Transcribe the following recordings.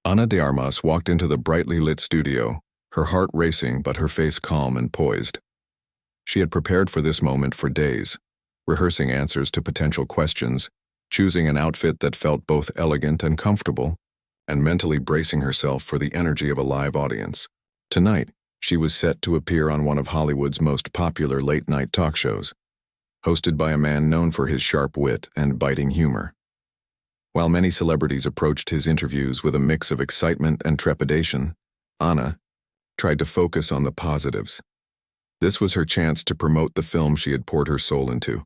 Ana de Armas walked into the brightly lit studio, her heart racing but her face calm and poised. She had prepared for this moment for days, rehearsing answers to potential questions, choosing an outfit that felt both elegant and comfortable, and mentally bracing herself for the energy of a live audience. Tonight, she was set to appear on one of Hollywood's most popular late-night talk shows, hosted by a man known for his sharp wit and biting humor. While many celebrities approached his interviews with a mix of excitement and trepidation, Ana tried to focus on the positives. This was her chance to promote the film she had poured her soul into,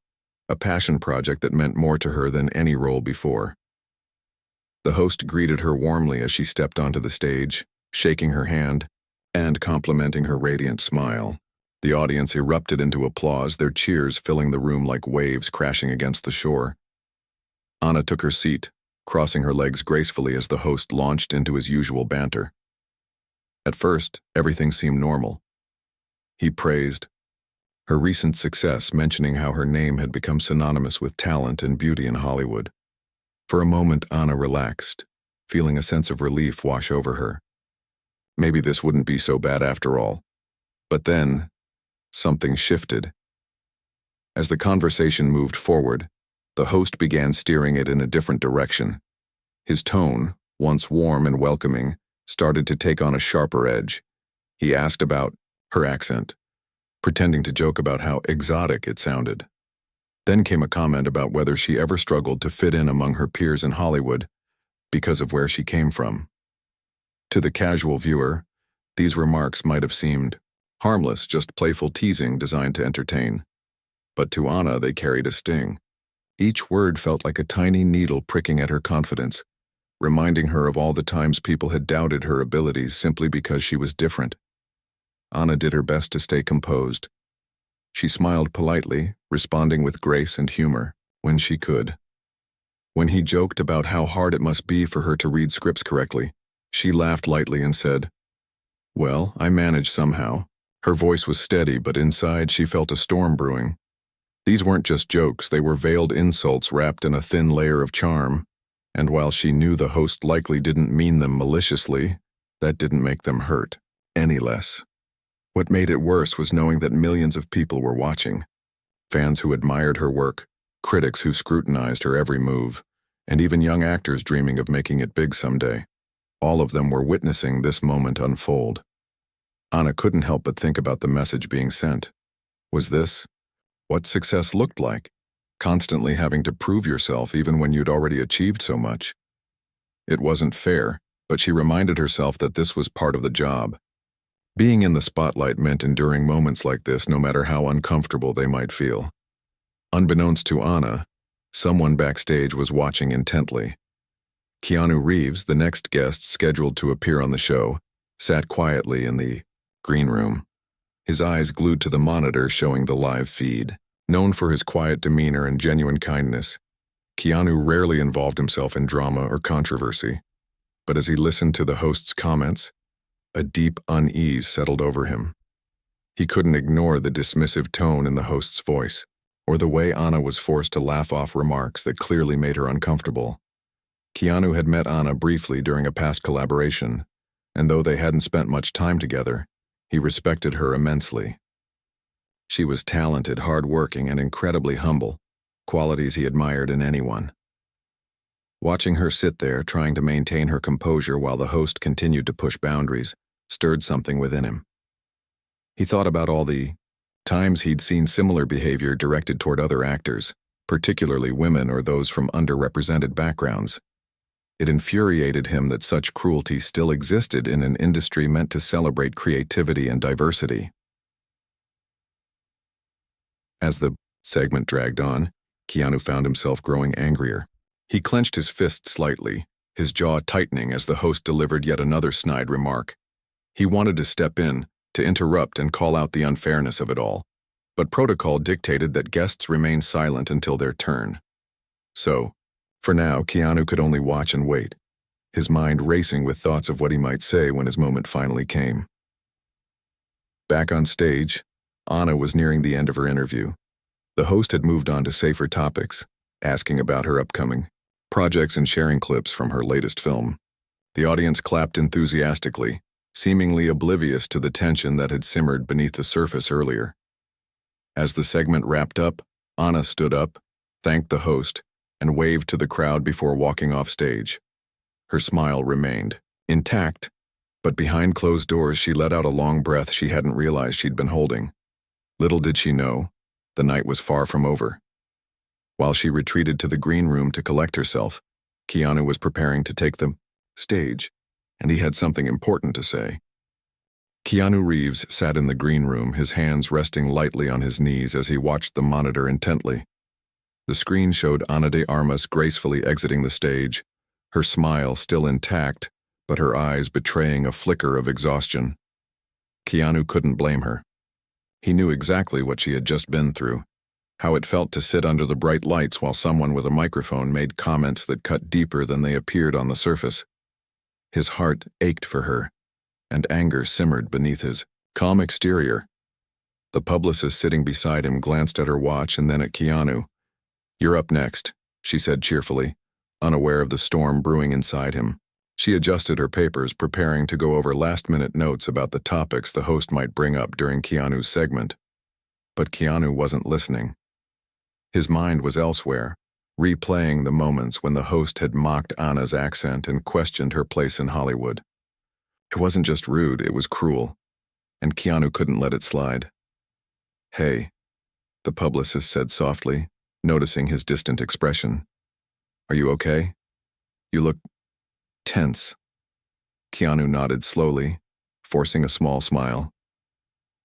a passion project that meant more to her than any role before. The host greeted her warmly as she stepped onto the stage, shaking her hand and complimenting her radiant smile. The audience erupted into applause, their cheers filling the room like waves crashing against the shore. Ana took her seat, crossing her legs gracefully as the host launched into his usual banter. At first, everything seemed normal. He praised her recent success, mentioning how her name had become synonymous with talent and beauty in Hollywood. For a moment, Ana relaxed, feeling a sense of relief wash over her. Maybe this wouldn't be so bad after all. But then, something shifted. As the conversation moved forward, the host began steering it in a different direction. His tone, once warm and welcoming, started to take on a sharper edge. He asked about her accent, pretending to joke about how exotic it sounded. Then came a comment about whether she ever struggled to fit in among her peers in Hollywood because of where she came from. To the casual viewer, these remarks might have seemed harmless, just playful teasing designed to entertain. But to Ana, they carried a sting. Each word felt like a tiny needle pricking at her confidence, reminding her of all the times people had doubted her abilities simply because she was different. Ana did her best to stay composed. She smiled politely, responding with grace and humor when she could. When he joked about how hard it must be for her to read scripts correctly, she laughed lightly and said, "Well, I managed somehow." Her voice was steady, but inside she felt a storm brewing. These weren't just jokes, they were veiled insults wrapped in a thin layer of charm. And while she knew the host likely didn't mean them maliciously, that didn't make them hurt any less. What made it worse was knowing that millions of people were watching. Fans who admired her work, critics who scrutinized her every move, and even young actors dreaming of making it big someday. All of them were witnessing this moment unfold. Ana couldn't help but think about the message being sent. Was this what success looked like? Constantly having to prove yourself even when you'd already achieved so much. It wasn't fair, but she reminded herself that this was part of the job. Being in the spotlight meant enduring moments like this no matter how uncomfortable they might feel. Unbeknownst to Ana, someone backstage was watching intently. Keanu Reeves, the next guest scheduled to appear on the show, sat quietly in the green room, his eyes glued to the monitor showing the live feed. Known for his quiet demeanor and genuine kindness, Keanu rarely involved himself in drama or controversy. But as he listened to the host's comments, a deep unease settled over him. He couldn't ignore the dismissive tone in the host's voice, or the way Ana was forced to laugh off remarks that clearly made her uncomfortable. Keanu had met Ana briefly during a past collaboration, and though they hadn't spent much time together, he respected her immensely. She was talented, hard-working, and incredibly humble, qualities he admired in anyone. Watching her sit there, trying to maintain her composure while the host continued to push boundaries, stirred something within him. He thought about all the times he'd seen similar behavior directed toward other actors, particularly women or those from underrepresented backgrounds. It infuriated him that such cruelty still existed in an industry meant to celebrate creativity and diversity. As the segment dragged on, Keanu found himself growing angrier. He clenched his fist slightly, his jaw tightening as the host delivered yet another snide remark. He wanted to step in, to interrupt and call out the unfairness of it all, but protocol dictated that guests remain silent until their turn. So, for now, Keanu could only watch and wait, his mind racing with thoughts of what he might say when his moment finally came. Back on stage, Ana was nearing the end of her interview. The host had moved on to safer topics, asking about her upcoming projects and sharing clips from her latest film. The audience clapped enthusiastically, seemingly oblivious to the tension that had simmered beneath the surface earlier. As the segment wrapped up, Anna stood up, thanked the host, and waved to the crowd before walking off stage. Her smile remained intact, but behind closed doors she let out a long breath she hadn't realized she'd been holding. Little did she know, the night was far from over. While she retreated to the green room to collect herself, Keanu was preparing to take the stage, and he had something important to say. Keanu Reeves sat in the green room, his hands resting lightly on his knees as he watched the monitor intently. The screen showed Ana de Armas gracefully exiting the stage, her smile still intact, but her eyes betraying a flicker of exhaustion. Keanu couldn't blame her. He knew exactly what she had just been through, how it felt to sit under the bright lights while someone with a microphone made comments that cut deeper than they appeared on the surface. His heart ached for her, and anger simmered beneath his calm exterior. The publicist sitting beside him glanced at her watch and then at Keanu. "You're up next," she said cheerfully, unaware of the storm brewing inside him. She adjusted her papers, preparing to go over last-minute notes about the topics the host might bring up during Keanu's segment. But Keanu wasn't listening. His mind was elsewhere, replaying the moments when the host had mocked Anna's accent and questioned her place in Hollywood. It wasn't just rude, it was cruel, and Keanu couldn't let it slide. "Hey," the publicist said softly, noticing his distant expression. "Are you okay? You look tense." Keanu nodded slowly, forcing a small smile.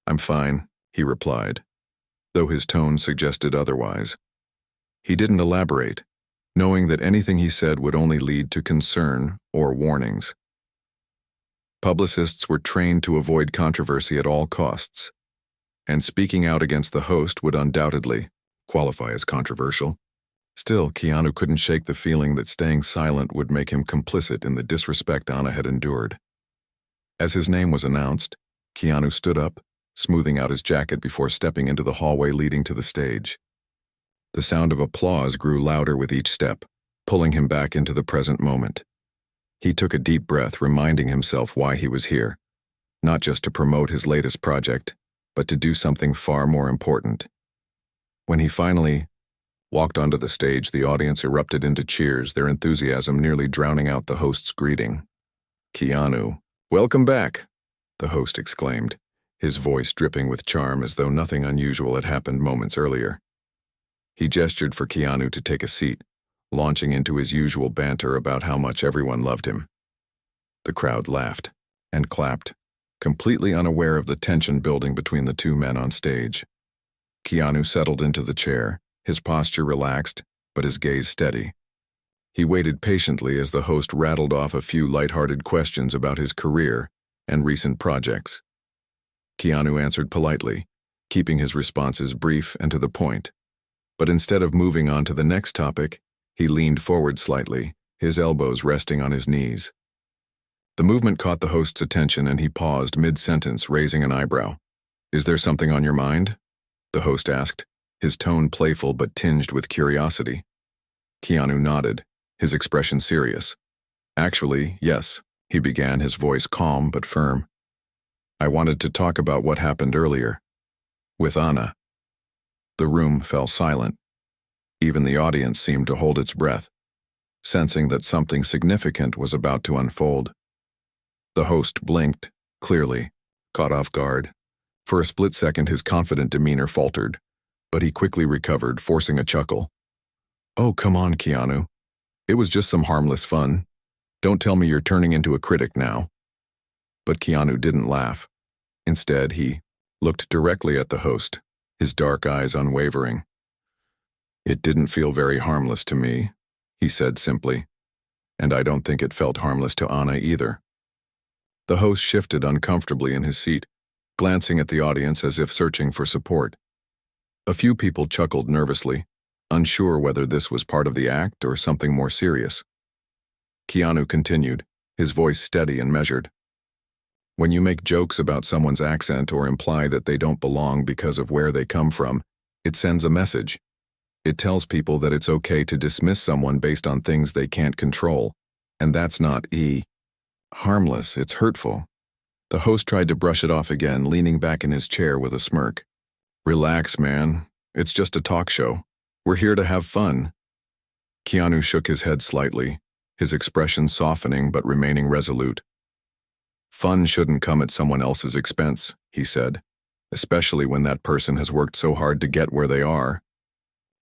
"I'm fine," he replied, though his tone suggested otherwise. He didn't elaborate, knowing that anything he said would only lead to concern or warnings. Publicists were trained to avoid controversy at all costs, and speaking out against the host would undoubtedly qualify as controversial. Still, Keanu couldn't shake the feeling that staying silent would make him complicit in the disrespect Anna had endured. As his name was announced, Keanu stood up, smoothing out his jacket before stepping into the hallway leading to the stage. The sound of applause grew louder with each step, pulling him back into the present moment. He took a deep breath, reminding himself why he was here, not just to promote his latest project, but to do something far more important. When he finally walked onto the stage, the audience erupted into cheers, their enthusiasm nearly drowning out the host's greeting. "Keanu, welcome back," the host exclaimed, his voice dripping with charm as though nothing unusual had happened moments earlier. He gestured for Keanu to take a seat, launching into his usual banter about how much everyone loved him. The crowd laughed and clapped, completely unaware of the tension building between the two men on stage. Keanu settled into the chair, his posture relaxed, but his gaze steady. He waited patiently as the host rattled off a few lighthearted questions about his career and recent projects. Keanu answered politely, keeping his responses brief and to the point. But instead of moving on to the next topic, he leaned forward slightly, his elbows resting on his knees. The movement caught the host's attention and he paused mid-sentence, raising an eyebrow. "Is there something on your mind?" the host asked, his tone playful but tinged with curiosity. Keanu nodded, his expression serious. "Actually, yes," he began, his voice calm but firm. "I wanted to talk about what happened earlier. With Anna." The room fell silent. Even the audience seemed to hold its breath, sensing that something significant was about to unfold. The host blinked, clearly, caught off guard. For a split second his confident demeanor faltered, but he quickly recovered, forcing a chuckle. "Oh, come on, Keanu. It was just some harmless fun. Don't tell me you're turning into a critic now." But Keanu didn't laugh. Instead, he looked directly at the host, his dark eyes unwavering. "It didn't feel very harmless to me," he said simply, "and I don't think it felt harmless to Anna either." The host shifted uncomfortably in his seat, glancing at the audience as if searching for support. A few people chuckled nervously, unsure whether this was part of the act or something more serious. Keanu continued, his voice steady and measured. "When you make jokes about someone's accent or imply that they don't belong because of where they come from, it sends a message. It tells people that it's okay to dismiss someone based on things they can't control, and that's not Harmless, it's hurtful. The host tried to brush it off again, leaning back in his chair with a smirk. Relax, man. It's just a talk show. We're here to have fun. Keanu shook his head slightly, his expression softening but remaining resolute. Fun shouldn't come at someone else's expense, he said, especially when that person has worked so hard to get where they are.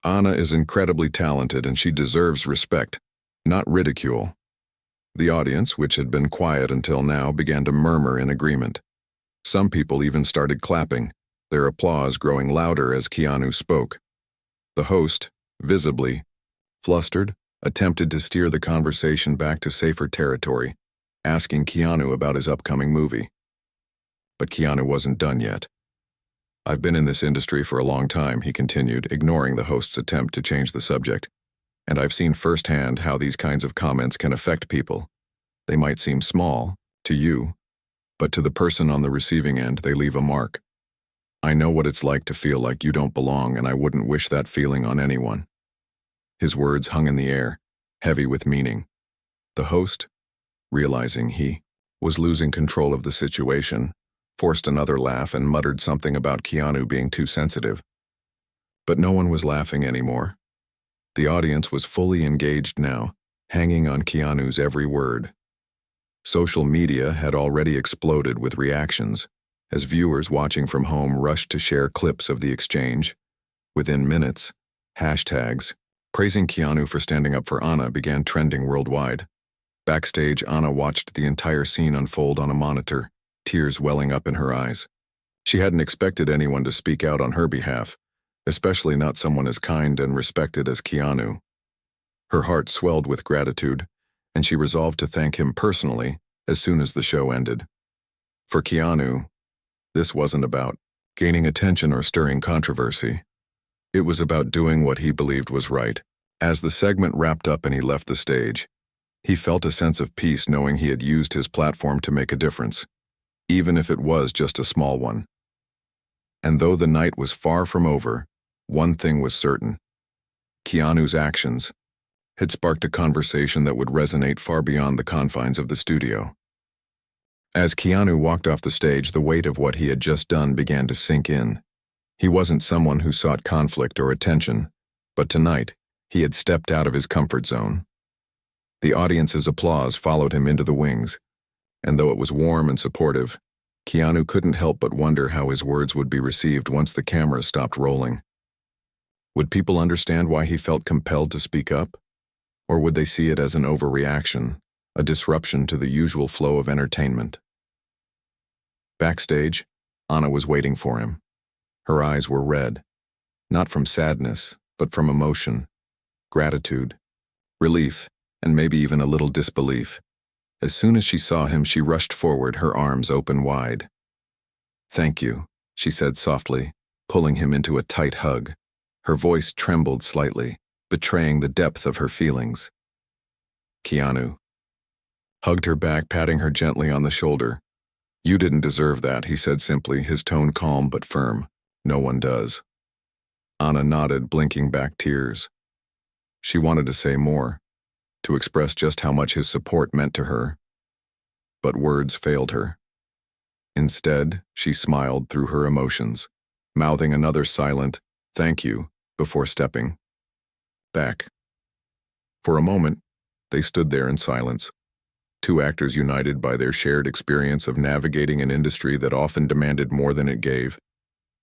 Anna is incredibly talented and she deserves respect, not ridicule. The audience, which had been quiet until now, began to murmur in agreement. Some people even started clapping, their applause growing louder as Keanu spoke. The host, visibly flustered, attempted to steer the conversation back to safer territory, asking Keanu about his upcoming movie. But Keanu wasn't done yet. I've been in this industry for a long time, he continued, ignoring the host's attempt to change the subject. And I've seen firsthand how these kinds of comments can affect people. They might seem small, to you, but to the person on the receiving end, they leave a mark. I know what it's like to feel like you don't belong, and I wouldn't wish that feeling on anyone. His words hung in the air, heavy with meaning. The host, realizing he was losing control of the situation, forced another laugh and muttered something about Keanu being too sensitive. But no one was laughing anymore. The audience was fully engaged now, hanging on Keanu's every word. Social media had already exploded with reactions, as viewers watching from home rushed to share clips of the exchange. Within minutes, hashtags praising Keanu for standing up for Anna began trending worldwide. Backstage, Anna watched the entire scene unfold on a monitor, tears welling up in her eyes. She hadn't expected anyone to speak out on her behalf, especially not someone as kind and respected as Keanu. Her heart swelled with gratitude, and she resolved to thank him personally as soon as the show ended. For Keanu, this wasn't about gaining attention or stirring controversy. It was about doing what he believed was right. As the segment wrapped up and he left the stage, he felt a sense of peace knowing he had used his platform to make a difference, even if it was just a small one. And though the night was far from over, one thing was certain. Keanu's actions had sparked a conversation that would resonate far beyond the confines of the studio. As Keanu walked off the stage, the weight of what he had just done began to sink in. He wasn't someone who sought conflict or attention, but tonight, he had stepped out of his comfort zone. The audience's applause followed him into the wings, and though it was warm and supportive, Keanu couldn't help but wonder how his words would be received once the cameras stopped rolling. Would people understand why he felt compelled to speak up? Or would they see it as an overreaction, a disruption to the usual flow of entertainment? Backstage, Anna was waiting for him. Her eyes were red, not from sadness, but from emotion, gratitude, relief, and maybe even a little disbelief. As soon as she saw him, she rushed forward, her arms open wide. "Thank you," she said softly, pulling him into a tight hug. Her voice trembled slightly, betraying the depth of her feelings. Keanu hugged her back, patting her gently on the shoulder. "You didn't deserve that," he said simply, his tone calm but firm. "No one does." Anna nodded, blinking back tears. She wanted to say more, to express just how much his support meant to her, but words failed her. Instead, she smiled through her emotions, mouthing another silent, "Thank you," before stepping back. For a moment, they stood there in silence, two actors united by their shared experience of navigating an industry that often demanded more than it gave.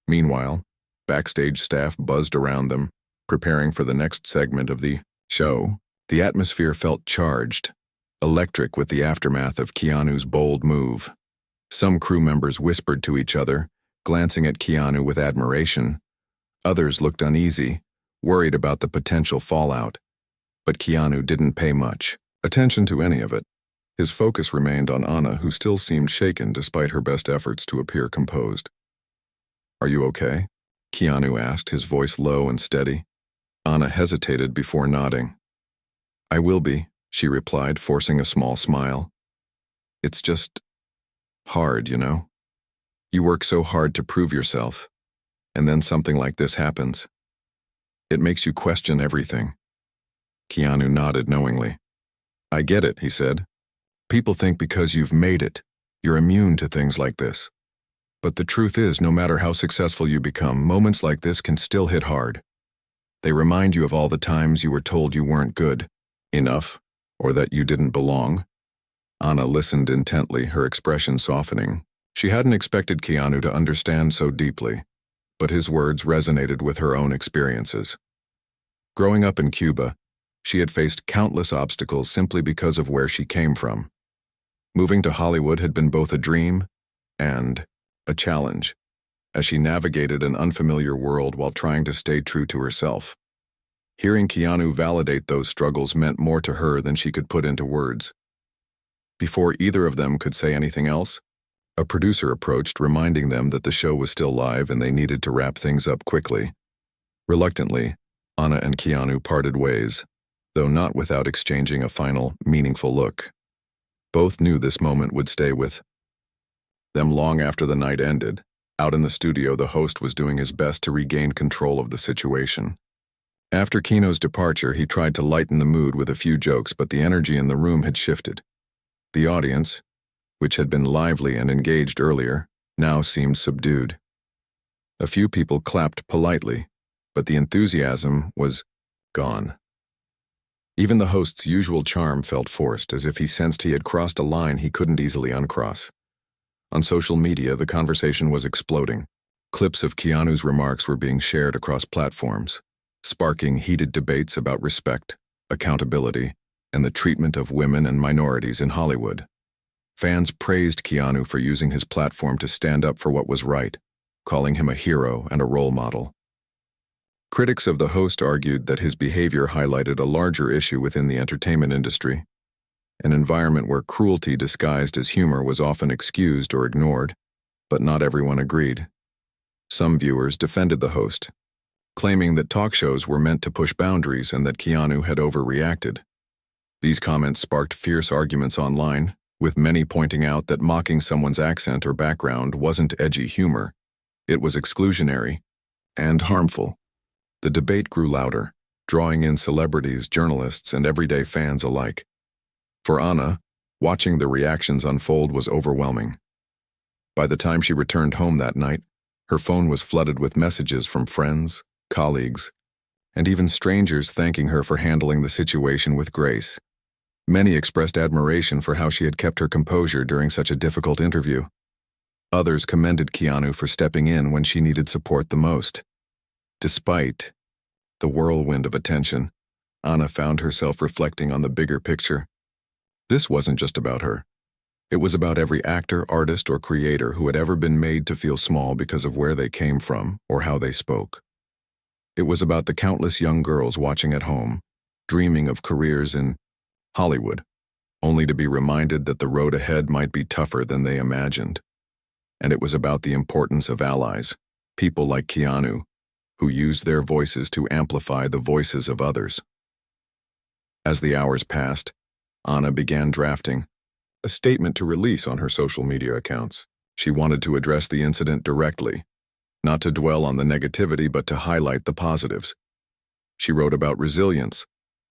Meanwhile, backstage staff buzzed around them, preparing for the next segment of the show. The atmosphere felt charged, electric with the aftermath of Keanu's bold move. Some crew members whispered to each other, glancing at Keanu with admiration. Others looked uneasy, worried about the potential fallout. But Keanu didn't pay much attention to any of it. His focus remained on Anna, who still seemed shaken despite her best efforts to appear composed. "Are you okay?" Keanu asked, his voice low and steady. Anna hesitated before nodding. "I will be," she replied, forcing a small smile. "It's just hard, you know? You work so hard to prove yourself, and then something like this happens. It makes you question everything." Keanu nodded knowingly. "I get it," he said. People think because you've made it, you're immune to things like this. But the truth is, no matter how successful you become, moments like this can still hit hard. They remind you of all the times you were told you weren't good enough, or that you didn't belong. Anna listened intently, her expression softening. She hadn't expected Keanu to understand so deeply, but his words resonated with her own experiences. Growing up in Cuba, she had faced countless obstacles simply because of where she came from. Moving to Hollywood had been both a dream and a challenge, as she navigated an unfamiliar world while trying to stay true to herself. Hearing Keanu validate those struggles meant more to her than she could put into words. Before either of them could say anything else, a producer approached, reminding them that the show was still live and they needed to wrap things up quickly. Reluctantly, Anna and Keanu parted ways, though not without exchanging a final, meaningful look. Both knew this moment would stay with them long after the night ended. Out in the studio, the host was doing his best to regain control of the situation. After Keanu's departure, he tried to lighten the mood with a few jokes, but the energy in the room had shifted. The audience, which had been lively and engaged earlier, now seemed subdued. A few people clapped politely, but the enthusiasm was gone. Even the host's usual charm felt forced, as if he sensed he had crossed a line he couldn't easily uncross. On social media, the conversation was exploding. Clips of Keanu's remarks were being shared across platforms, sparking heated debates about respect, accountability, and the treatment of women and minorities in Hollywood. Fans praised Keanu for using his platform to stand up for what was right, calling him a hero and a role model. Critics of the host argued that his behavior highlighted a larger issue within the entertainment industry, an environment where cruelty disguised as humor was often excused or ignored, but not everyone agreed. Some viewers defended the host, claiming that talk shows were meant to push boundaries and that Keanu had overreacted. These comments sparked fierce arguments online, with many pointing out that mocking someone's accent or background wasn't edgy humor. It was exclusionary and harmful. The debate grew louder, drawing in celebrities, journalists, and everyday fans alike. For Anna, watching the reactions unfold was overwhelming. By the time she returned home that night, her phone was flooded with messages from friends, colleagues, and even strangers thanking her for handling the situation with grace. Many expressed admiration for how she had kept her composure during such a difficult interview. Others commended Keanu for stepping in when she needed support the most. Despite the whirlwind of attention, Anna found herself reflecting on the bigger picture. This wasn't just about her. It was about every actor, artist, or creator who had ever been made to feel small because of where they came from or how they spoke. It was about the countless young girls watching at home, dreaming of careers in Hollywood, only to be reminded that the road ahead might be tougher than they imagined. And it was about the importance of allies, people like Keanu, who used their voices to amplify the voices of others. As the hours passed, Anna began drafting a statement to release on her social media accounts. She wanted to address the incident directly, not to dwell on the negativity but to highlight the positives. She wrote about resilience,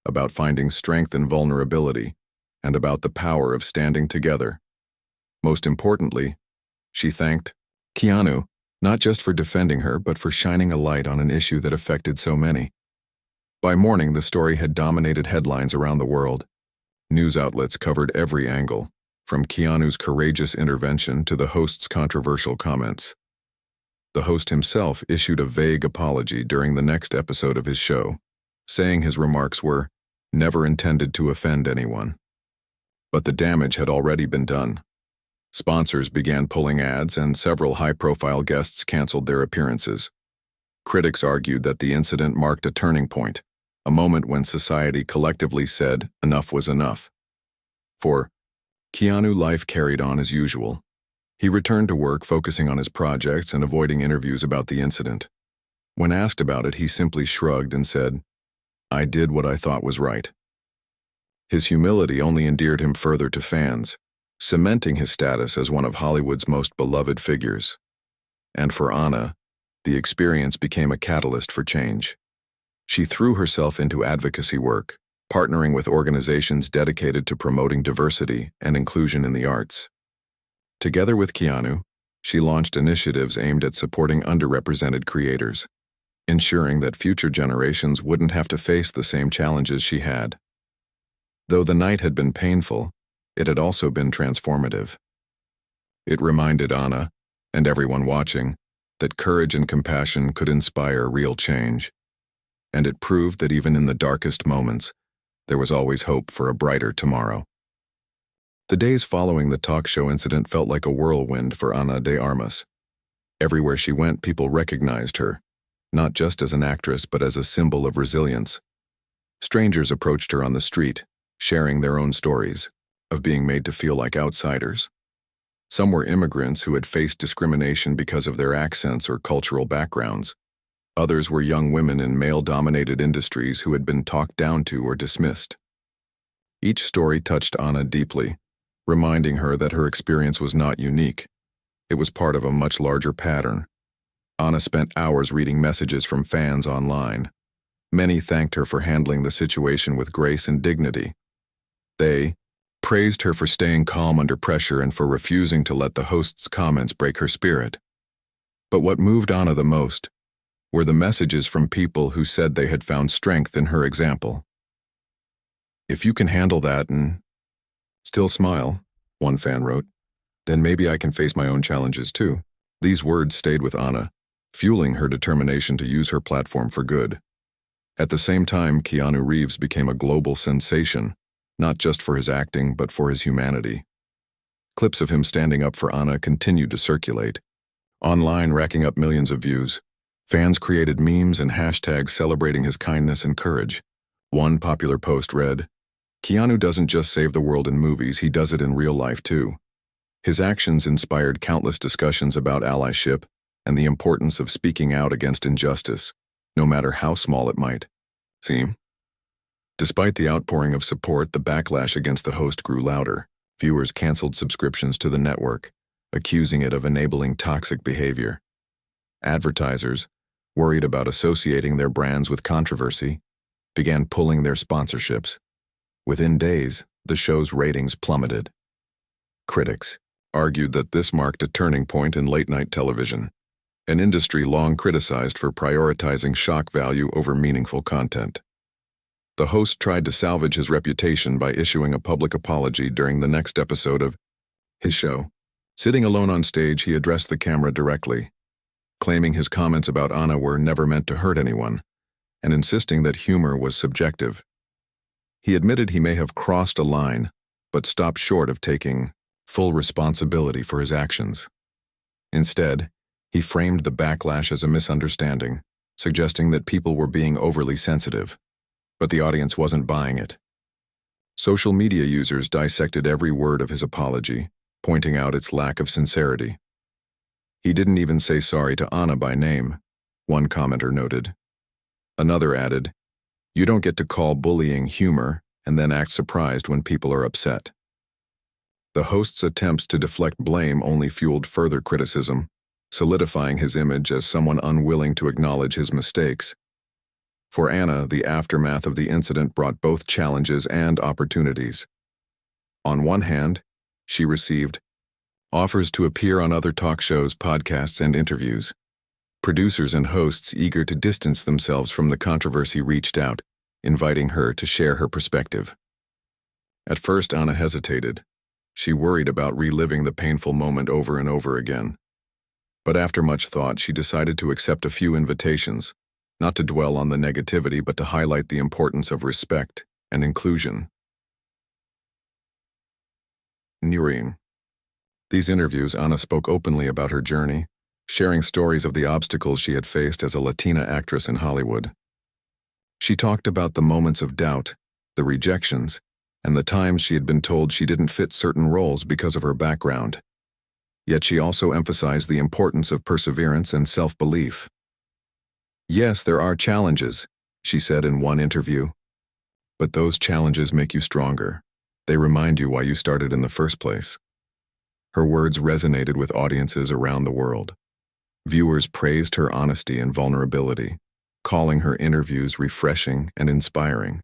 about finding strength in vulnerability, and about the power of standing together. Most importantly, she thanked Keanu, not just for defending her, but for shining a light on an issue that affected so many. By morning, the story had dominated headlines around the world. News outlets covered every angle, from Keanu's courageous intervention to the host's controversial comments. The host himself issued a vague apology during the next episode of his show, saying his remarks were never intended to offend anyone. But the damage had already been done. Sponsors began pulling ads, and several high-profile guests canceled their appearances. Critics argued that the incident marked a turning point, a moment when society collectively said enough was enough. For Keanu, life carried on as usual. He returned to work, focusing on his projects and avoiding interviews about the incident. When asked about it, he simply shrugged and said, "I did what I thought was right." His humility only endeared him further to fans, cementing his status as one of Hollywood's most beloved figures. And for Anna, the experience became a catalyst for change. She threw herself into advocacy work, partnering with organizations dedicated to promoting diversity and inclusion in the arts. Together with Keanu, she launched initiatives aimed at supporting underrepresented creators, ensuring that future generations wouldn't have to face the same challenges she had. Though the night had been painful, it had also been transformative. It reminded Anna, and everyone watching, that courage and compassion could inspire real change. And it proved that even in the darkest moments, there was always hope for a brighter tomorrow. The days following the talk show incident felt like a whirlwind for Ana de Armas. Everywhere she went, people recognized her, not just as an actress but as a symbol of resilience. Strangers approached her on the street, sharing their own stories of being made to feel like outsiders. Some were immigrants who had faced discrimination because of their accents or cultural backgrounds. Others were young women in male-dominated industries who had been talked down to or dismissed. Each story touched Ana deeply, reminding her that her experience was not unique. It was part of a much larger pattern. Ana spent hours reading messages from fans online. Many thanked her for handling the situation with grace and dignity. They praised her for staying calm under pressure and for refusing to let the host's comments break her spirit. But what moved Ana the most were the messages from people who said they had found strength in her example. "If you can handle that and still smile," one fan wrote, "then maybe I can face my own challenges too." These words stayed with Ana, fueling her determination to use her platform for good. At the same time, Keanu Reeves became a global sensation, not just for his acting but for his humanity. Clips of him standing up for Ana continued to circulate, online racking up millions of views. Fans created memes and hashtags celebrating his kindness and courage. One popular post read, "Keanu doesn't just save the world in movies, he does it in real life too." His actions inspired countless discussions about allyship and the importance of speaking out against injustice, no matter how small it might seem. Despite the outpouring of support, the backlash against the host grew louder. Viewers canceled subscriptions to the network, accusing it of enabling toxic behavior. Advertisers, worried about associating their brands with controversy, began pulling their sponsorships. Within days, the show's ratings plummeted. Critics argued that this marked a turning point in late-night television, an industry long criticized for prioritizing shock value over meaningful content. The host tried to salvage his reputation by issuing a public apology during the next episode of his show. Sitting alone on stage, he addressed the camera directly, claiming his comments about Ana were never meant to hurt anyone, and insisting that humor was subjective. He admitted he may have crossed a line, but stopped short of taking full responsibility for his actions. Instead, he framed the backlash as a misunderstanding, suggesting that people were being overly sensitive. But the audience wasn't buying it. Social media users dissected every word of his apology, pointing out its lack of sincerity. "He didn't even say sorry to Ana by name," one commenter noted. Another added, "You don't get to call bullying humor and then act surprised when people are upset." The host's attempts to deflect blame only fueled further criticism, solidifying his image as someone unwilling to acknowledge his mistakes. For Ana, the aftermath of the incident brought both challenges and opportunities. On one hand, she received offers to appear on other talk shows, podcasts, and interviews. Producers and hosts eager to distance themselves from the controversy reached out, inviting her to share her perspective. At first, Ana hesitated. She worried about reliving the painful moment over and over again. But after much thought, she decided to accept a few invitations, not to dwell on the negativity but to highlight the importance of respect and inclusion. Nureen. These interviews, Ana spoke openly about her journey, sharing stories of the obstacles she had faced as a Latina actress in Hollywood. She talked about the moments of doubt, the rejections, and the times she had been told she didn't fit certain roles because of her background. Yet she also emphasized the importance of perseverance and self-belief. "Yes, there are challenges," she said in one interview. "But those challenges make you stronger. They remind you why you started in the first place." Her words resonated with audiences around the world. Viewers praised her honesty and vulnerability, calling her interviews refreshing and inspiring.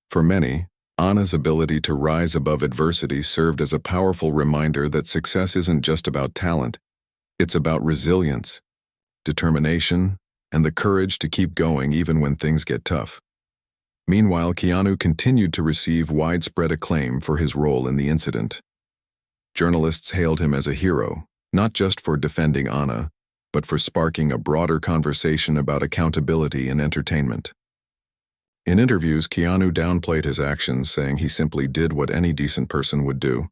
For many, Anna's ability to rise above adversity served as a powerful reminder that success isn't just about talent, it's about resilience, determination, and the courage to keep going even when things get tough. Meanwhile, Keanu continued to receive widespread acclaim for his role in the incident. Journalists hailed him as a hero, not just for defending Anna, but for sparking a broader conversation about accountability in entertainment. In interviews, Keanu downplayed his actions, saying he simply did what any decent person would do.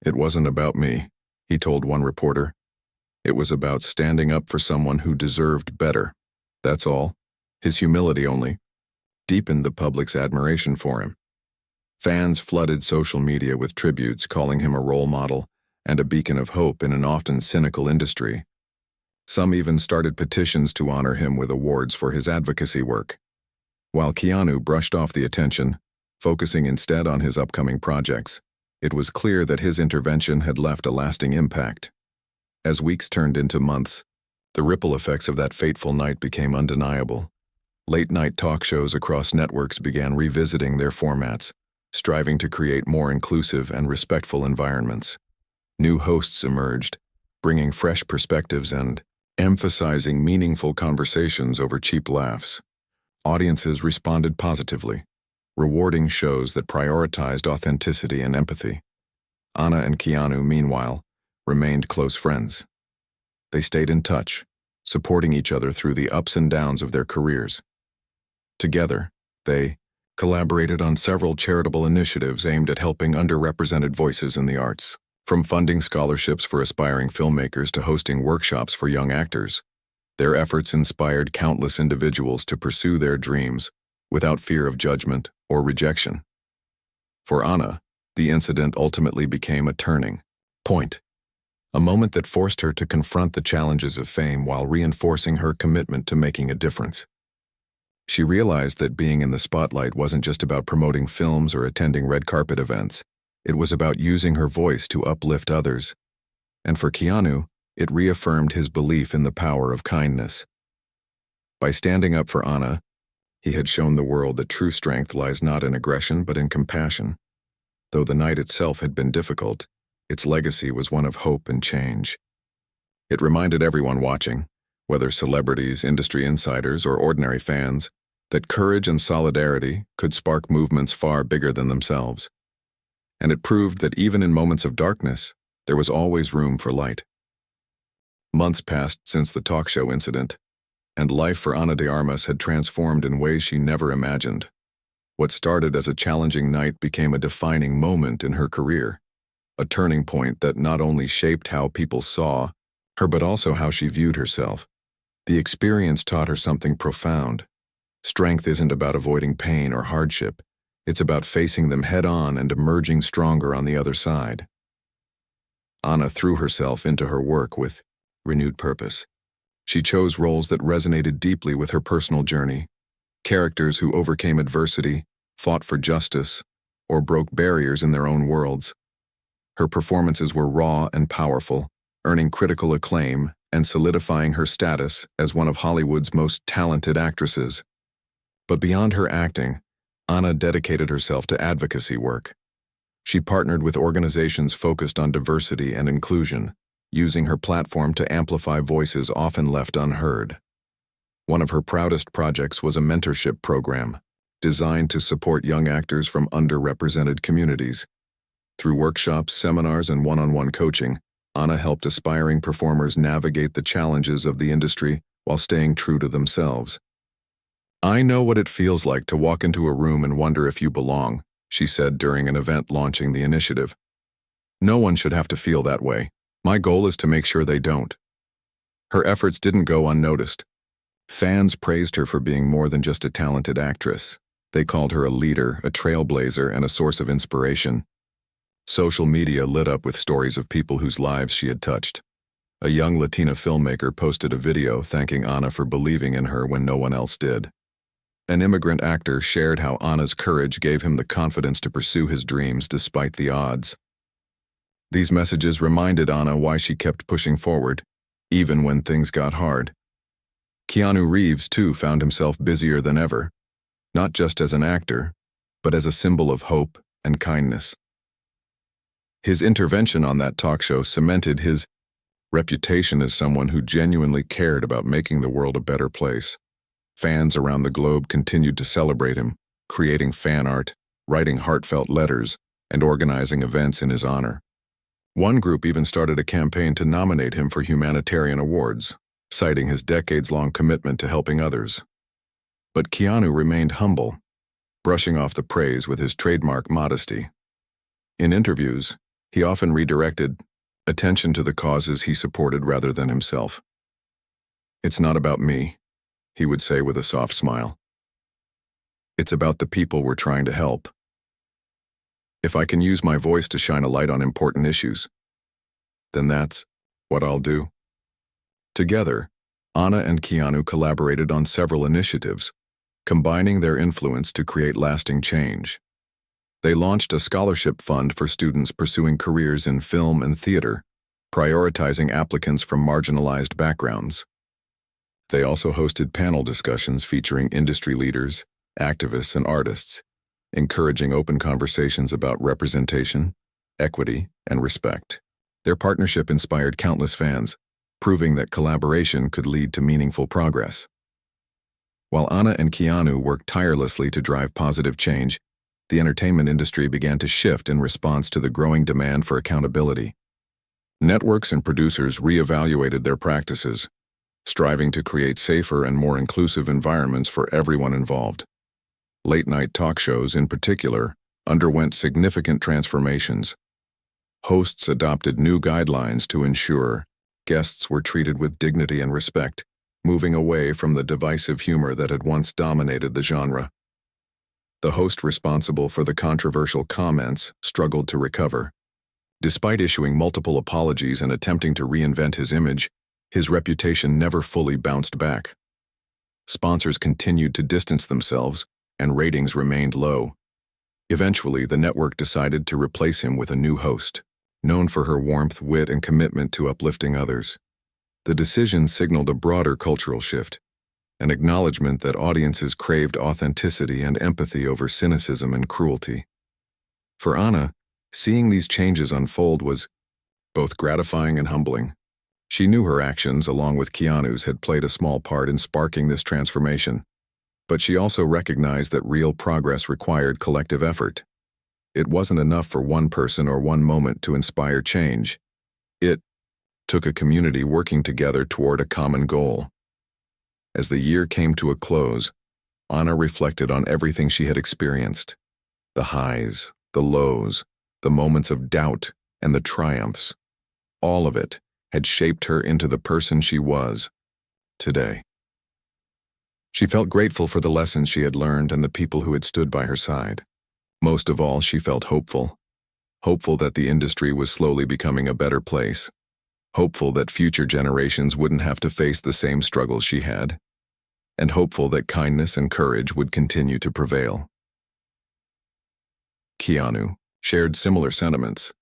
"It wasn't about me," he told one reporter. "It was about standing up for someone who deserved better. That's all." His humility only deepened the public's admiration for him. Fans flooded social media with tributes, calling him a role model and a beacon of hope in an often cynical industry. Some even started petitions to honor him with awards for his advocacy work. While Keanu brushed off the attention, focusing instead on his upcoming projects, it was clear that his intervention had left a lasting impact. As weeks turned into months, the ripple effects of that fateful night became undeniable. Late-night talk shows across networks began revisiting their formats, striving to create more inclusive and respectful environments. New hosts emerged, bringing fresh perspectives and emphasizing meaningful conversations over cheap laughs. Audiences responded positively, rewarding shows that prioritized authenticity and empathy. Anna and Keanu, meanwhile, remained close friends. They stayed in touch, supporting each other through the ups and downs of their careers. Together, they collaborated on several charitable initiatives aimed at helping underrepresented voices in the arts. From funding scholarships for aspiring filmmakers to hosting workshops for young actors, their efforts inspired countless individuals to pursue their dreams without fear of judgment or rejection. For Anna, the incident ultimately became a turning point, a moment that forced her to confront the challenges of fame while reinforcing her commitment to making a difference. She realized that being in the spotlight wasn't just about promoting films or attending red carpet events. It was about using her voice to uplift others. And for Keanu, it reaffirmed his belief in the power of kindness. By standing up for Anna, he had shown the world that true strength lies not in aggression but in compassion. Though the night itself had been difficult, its legacy was one of hope and change. It reminded everyone watching, whether celebrities, industry insiders, or ordinary fans, that courage and solidarity could spark movements far bigger than themselves. And it proved that even in moments of darkness, there was always room for light. Months passed since the talk show incident, and life for Ana de Armas had transformed in ways she never imagined. What started as a challenging night became a defining moment in her career, a turning point that not only shaped how people saw her but also how she viewed herself. The experience taught her something profound. Strength isn't about avoiding pain or hardship. It's about facing them head-on and emerging stronger on the other side. Anna threw herself into her work with renewed purpose. She chose roles that resonated deeply with her personal journey, characters who overcame adversity, fought for justice, or broke barriers in their own worlds. Her performances were raw and powerful, earning critical acclaim and solidifying her status as one of Hollywood's most talented actresses. But beyond her acting, Anna dedicated herself to advocacy work. She partnered with organizations focused on diversity and inclusion, using her platform to amplify voices often left unheard. One of her proudest projects was a mentorship program designed to support young actors from underrepresented communities. Through workshops, seminars, and one-on-one coaching, Anna helped aspiring performers navigate the challenges of the industry while staying true to themselves. "I know what it feels like to walk into a room and wonder if you belong," she said during an event launching the initiative. "No one should have to feel that way. My goal is to make sure they don't." Her efforts didn't go unnoticed. Fans praised her for being more than just a talented actress. They called her a leader, a trailblazer, and a source of inspiration. Social media lit up with stories of people whose lives she had touched. A young Latina filmmaker posted a video thanking Anna for believing in her when no one else did. An immigrant actor shared how Anna's courage gave him the confidence to pursue his dreams despite the odds. These messages reminded Anna why she kept pushing forward, even when things got hard. Keanu Reeves, too, found himself busier than ever, not just as an actor, but as a symbol of hope and kindness. His intervention on that talk show cemented his reputation as someone who genuinely cared about making the world a better place. Fans around the globe continued to celebrate him, creating fan art, writing heartfelt letters, and organizing events in his honor. One group even started a campaign to nominate him for humanitarian awards, citing his decades-long commitment to helping others. But Keanu remained humble, brushing off the praise with his trademark modesty. In interviews, he often redirected attention to the causes he supported rather than himself. "It's not about me," he would say with a soft smile. "It's about the people we're trying to help. If I can use my voice to shine a light on important issues, then that's what I'll do." Together, Anna and Keanu collaborated on several initiatives, combining their influence to create lasting change. They launched a scholarship fund for students pursuing careers in film and theater, prioritizing applicants from marginalized backgrounds. They also hosted panel discussions featuring industry leaders, activists, and artists, encouraging open conversations about representation, equity, and respect. Their partnership inspired countless fans, proving that collaboration could lead to meaningful progress. While Anna and Keanu worked tirelessly to drive positive change, the entertainment industry began to shift in response to the growing demand for accountability. Networks and producers reevaluated their practices, striving to create safer and more inclusive environments for everyone involved. Late-night talk shows, in particular, underwent significant transformations. Hosts adopted new guidelines to ensure guests were treated with dignity and respect, moving away from the divisive humor that had once dominated the genre. The host responsible for the controversial comments struggled to recover. Despite issuing multiple apologies and attempting to reinvent his image, his reputation never fully bounced back. Sponsors continued to distance themselves, and ratings remained low. Eventually, the network decided to replace him with a new host, known for her warmth, wit, and commitment to uplifting others. The decision signaled a broader cultural shift, an acknowledgement that audiences craved authenticity and empathy over cynicism and cruelty. For Anna, seeing these changes unfold was both gratifying and humbling. She knew her actions, along with Keanu's, had played a small part in sparking this transformation, but she also recognized that real progress required collective effort. It wasn't enough for one person or one moment to inspire change. It took a community working together toward a common goal. As the year came to a close, Anna reflected on everything she had experienced: the highs, the lows, the moments of doubt, and the triumphs. All of it had shaped her into the person she was today. She felt grateful for the lessons she had learned and the people who had stood by her side. Most of all, she felt hopeful. Hopeful that the industry was slowly becoming a better place. Hopeful that future generations wouldn't have to face the same struggles she had. And hopeful that kindness and courage would continue to prevail. Keanu shared similar sentiments.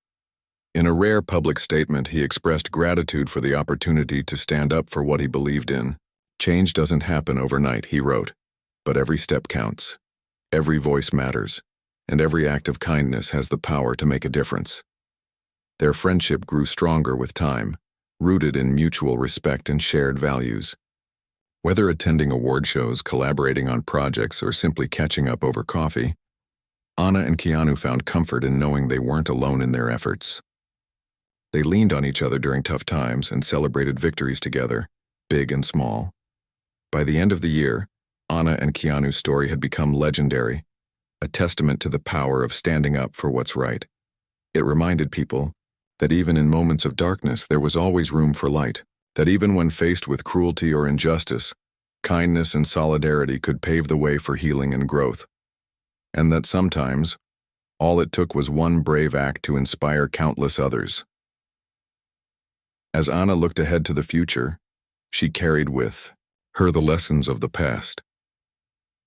In a rare public statement, he expressed gratitude for the opportunity to stand up for what he believed in. "Change doesn't happen overnight," he wrote, "but every step counts. Every voice matters, and every act of kindness has the power to make a difference." Their friendship grew stronger with time, rooted in mutual respect and shared values. Whether attending award shows, collaborating on projects, or simply catching up over coffee, Anna and Keanu found comfort in knowing they weren't alone in their efforts. They leaned on each other during tough times and celebrated victories together, big and small. By the end of the year, Anna and Keanu's story had become legendary, a testament to the power of standing up for what's right. It reminded people that even in moments of darkness there was always room for light, that even when faced with cruelty or injustice, kindness and solidarity could pave the way for healing and growth, and that sometimes all it took was one brave act to inspire countless others. As Anna looked ahead to the future, she carried with her the lessons of the past.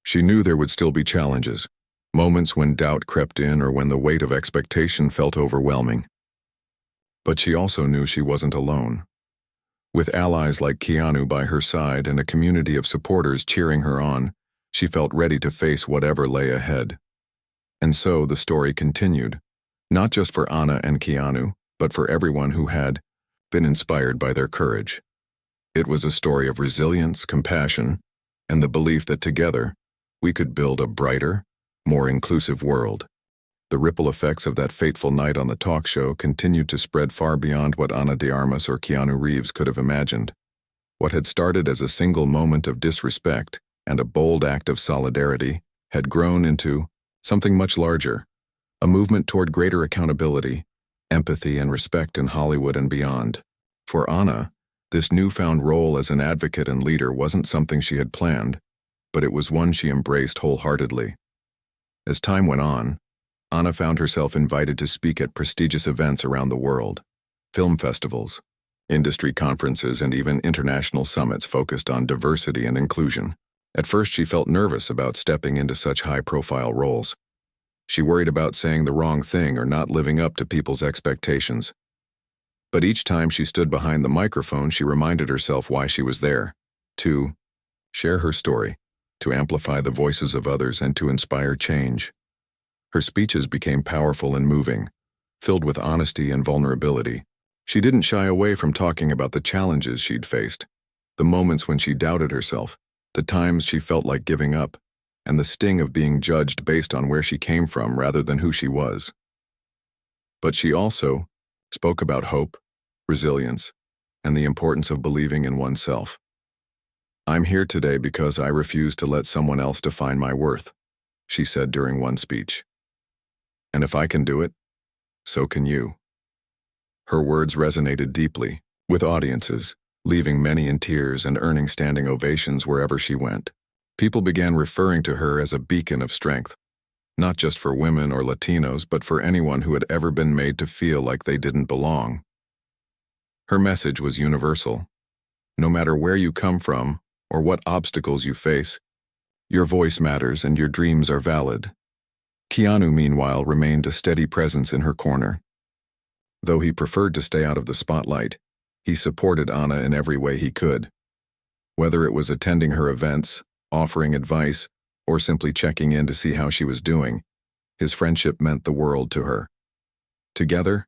She knew there would still be challenges, moments when doubt crept in or when the weight of expectation felt overwhelming. But she also knew she wasn't alone. With allies like Keanu by her side and a community of supporters cheering her on, she felt ready to face whatever lay ahead. And so the story continued, not just for Anna and Keanu, but for everyone who had been inspired by their courage. It was a story of resilience, compassion, and the belief that together we could build a brighter, more inclusive world. The ripple effects of that fateful night on the talk show continued to spread far beyond what Ana de Armas or Keanu Reeves could have imagined. What had started as a single moment of disrespect and a bold act of solidarity had grown into something much larger, a movement toward greater accountability, empathy, and respect in Hollywood and beyond. For Ana, this newfound role as an advocate and leader wasn't something she had planned, but it was one she embraced wholeheartedly. As time went on, Ana found herself invited to speak at prestigious events around the world, film festivals, industry conferences, and even international summits focused on diversity and inclusion. At first, she felt nervous about stepping into such high-profile roles. She worried about saying the wrong thing or not living up to people's expectations. But each time she stood behind the microphone, she reminded herself why she was there: to share her story, to amplify the voices of others, and to inspire change. Her speeches became powerful and moving, filled with honesty and vulnerability. She didn't shy away from talking about the challenges she'd faced, the moments when she doubted herself, the times she felt like giving up, and the sting of being judged based on where she came from rather than who she was. But she also spoke about hope, resilience, and the importance of believing in oneself. "I'm here today because I refuse to let someone else define my worth," she said during one speech. "And if I can do it, so can you." Her words resonated deeply with audiences, leaving many in tears and earning standing ovations wherever she went. People began referring to her as a beacon of strength, not just for women or Latinos, but for anyone who had ever been made to feel like they didn't belong. Her message was universal. No matter where you come from or what obstacles you face, your voice matters and your dreams are valid. Keanu, meanwhile, remained a steady presence in her corner. Though he preferred to stay out of the spotlight, he supported Ana in every way he could. Whether it was attending her events, offering advice, or simply checking in to see how she was doing, his friendship meant the world to her. Together,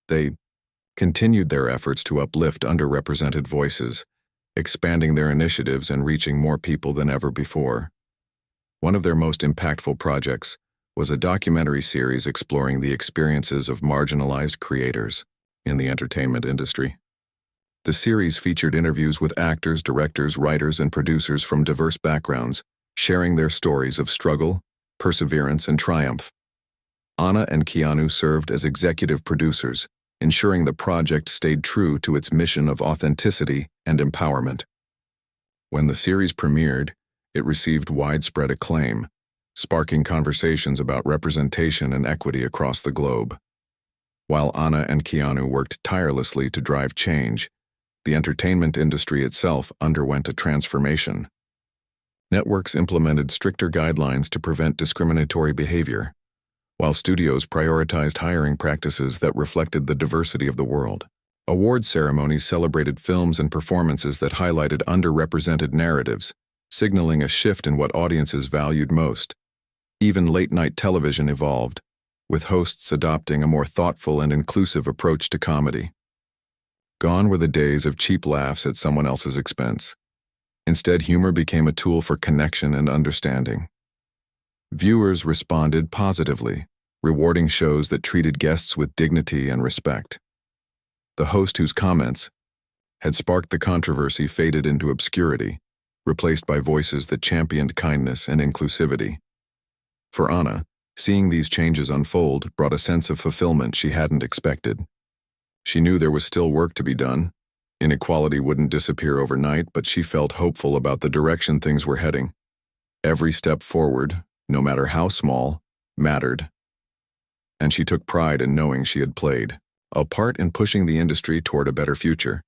they continued their efforts to uplift underrepresented voices, expanding their initiatives and reaching more people than ever before. One of their most impactful projects was a documentary series exploring the experiences of marginalized creators in the entertainment industry. The series featured interviews with actors, directors, writers, and producers from diverse backgrounds, sharing their stories of struggle, perseverance, and triumph. Ana and Keanu served as executive producers, ensuring the project stayed true to its mission of authenticity and empowerment. When the series premiered, it received widespread acclaim, sparking conversations about representation and equity across the globe. While Ana and Keanu worked tirelessly to drive change, the entertainment industry itself underwent a transformation. Networks implemented stricter guidelines to prevent discriminatory behavior, while studios prioritized hiring practices that reflected the diversity of the world. Award ceremonies celebrated films and performances that highlighted underrepresented narratives, signaling a shift in what audiences valued most. Even late-night television evolved, with hosts adopting a more thoughtful and inclusive approach to comedy. Gone were the days of cheap laughs at someone else's expense. Instead, humor became a tool for connection and understanding. Viewers responded positively, rewarding shows that treated guests with dignity and respect. The host whose comments had sparked the controversy faded into obscurity, replaced by voices that championed kindness and inclusivity. For Ana, seeing these changes unfold brought a sense of fulfillment she hadn't expected. She knew there was still work to be done. Inequality wouldn't disappear overnight, but she felt hopeful about the direction things were heading. Every step forward, no matter how small, mattered. And she took pride in knowing she had played a part in pushing the industry toward a better future.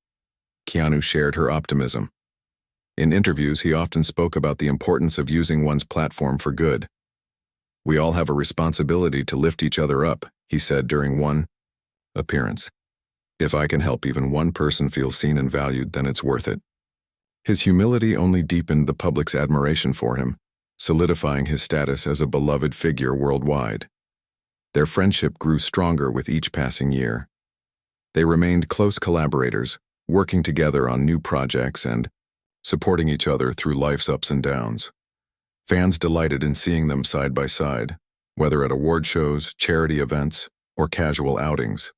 Keanu shared her optimism. In interviews, he often spoke about the importance of using one's platform for good. "We all have a responsibility to lift each other up," he said during one appearance. "If I can help even one person feel seen and valued, then it's worth it." His humility only deepened the public's admiration for him, solidifying his status as a beloved figure worldwide. Their friendship grew stronger with each passing year. They remained close collaborators, working together on new projects and supporting each other through life's ups and downs. Fans delighted in seeing them side by side, whether at award shows, charity events, or casual outings.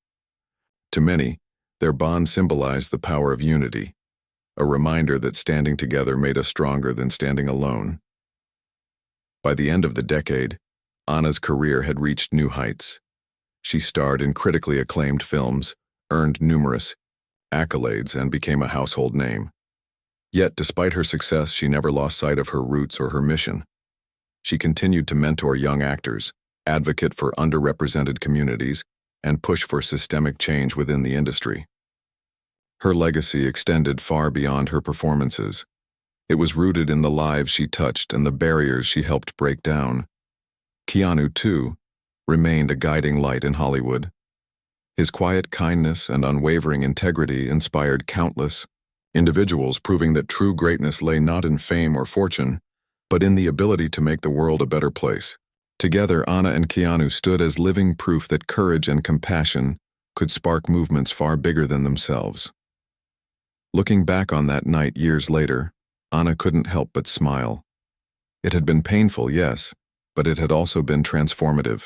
To many, their bond symbolized the power of unity, a reminder that standing together made us stronger than standing alone. By the end of the decade, Anna's career had reached new heights. She starred in critically acclaimed films, earned numerous accolades, and became a household name. Yet, despite her success, she never lost sight of her roots or her mission. She continued to mentor young actors, advocate for underrepresented communities, and push for systemic change within the industry. Her legacy extended far beyond her performances. It was rooted in the lives she touched and the barriers she helped break down. Keanu, too, remained a guiding light in Hollywood. His quiet kindness and unwavering integrity inspired countless individuals, proving that true greatness lay not in fame or fortune, but in the ability to make the world a better place. Together, Anna and Keanu stood as living proof that courage and compassion could spark movements far bigger than themselves. Looking back on that night years later, Anna couldn't help but smile. It had been painful, yes, but it had also been transformative.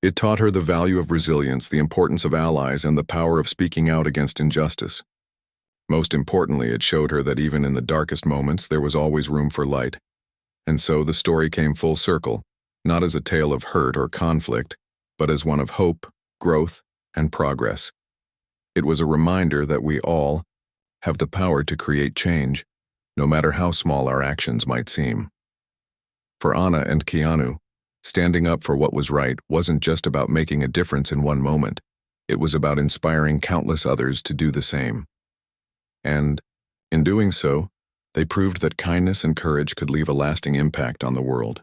It taught her the value of resilience, the importance of allies, and the power of speaking out against injustice. Most importantly, it showed her that even in the darkest moments, there was always room for light. And so the story came full circle, not as a tale of hurt or conflict, but as one of hope, growth, and progress. It was a reminder that we all have the power to create change, no matter how small our actions might seem. For Anna and Keanu, standing up for what was right wasn't just about making a difference in one moment. It was about inspiring countless others to do the same. And, in doing so, they proved that kindness and courage could leave a lasting impact on the world.